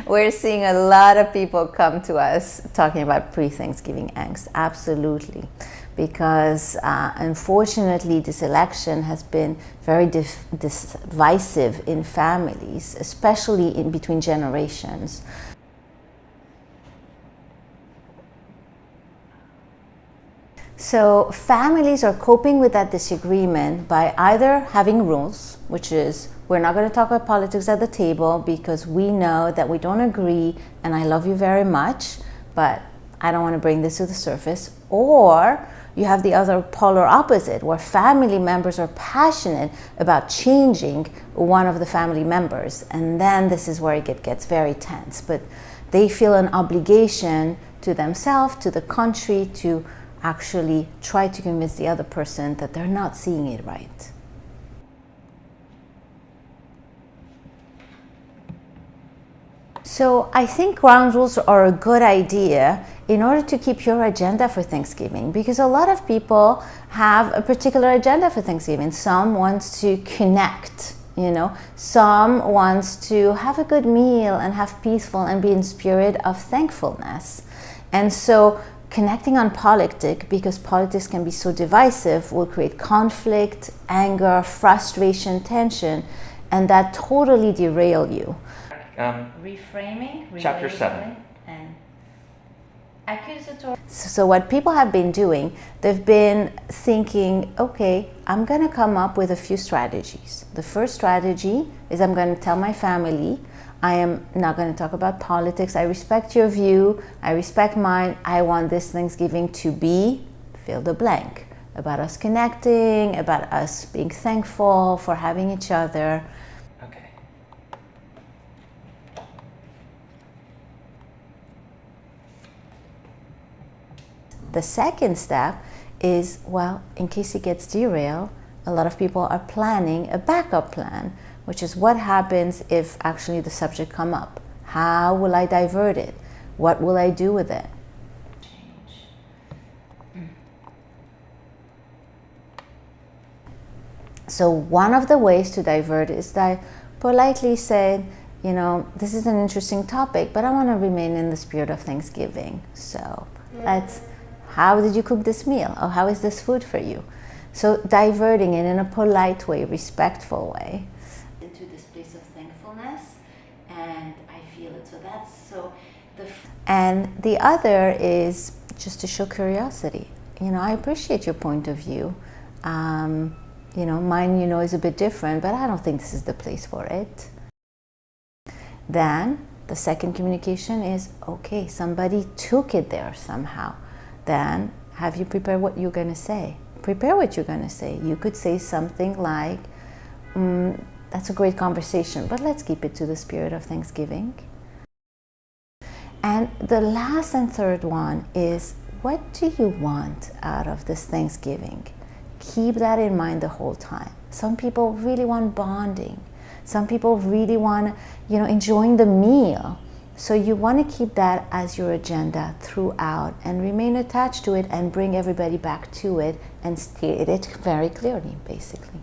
We're seeing a lot of people come to us talking about pre-Thanksgiving angst. Absolutely. Because unfortunately, this election has been very divisive in families, especially in between generations. So families are coping with that disagreement by either having rules, which is we're not going to talk about politics at the table because we know that we don't agree and I love you very much, but I don't want to bring this to the surface. Or you have the other polar opposite, where family members are passionate about changing one of the family members. And then this is where it gets very tense. But they feel an obligation to themselves, to the country, to actually try to convince the other person that they're not seeing it right. So I think ground rules are a good idea in order to keep your agenda for Thanksgiving, because a lot of people have a particular agenda for Thanksgiving. Some wants to connect, some wants to have a good meal and have peaceful and be in spirit of thankfulness. And so connecting on politics, because politics can be so divisive, will create conflict, anger, frustration, tension, and that totally derail you. Reframing, Chapter 7. And accusatory. So what people have been doing, they've been thinking, okay, I'm going to come up with a few strategies. The first strategy is I'm going to tell my family, I am not going to talk about politics. I respect your view. I respect mine. I want this Thanksgiving to be, fill the blank, about us connecting, about us being thankful for having each other. Okay. The second step is, well, in case it gets derailed, a lot of people are planning a backup plan, which is what happens if actually the subject come up. How will I divert it? What will I do with it? So one of the ways to divert is that politely say, this is an interesting topic, but I want to remain in the spirit of Thanksgiving. So how did you cook this meal? Or how is this food for you? So diverting it in a polite way, respectful way. Into this place of thankfulness, and I feel it. So that's and the other is just to show curiosity. I appreciate your point of view. Mine, is a bit different, but I don't think this is the place for it. Then the second communication is, okay, somebody took it there somehow. Then have you prepared what you're going to say? Prepare what you're going to say. You could say something like, that's a great conversation, but let's keep it to the spirit of Thanksgiving. And the last and third one is, what do you want out of this Thanksgiving? Keep that in mind the whole time. Some people really want bonding. Some people really want, enjoying the meal. So you want to keep that as your agenda throughout and remain attached to it and bring everybody back to it and state it very clearly, basically.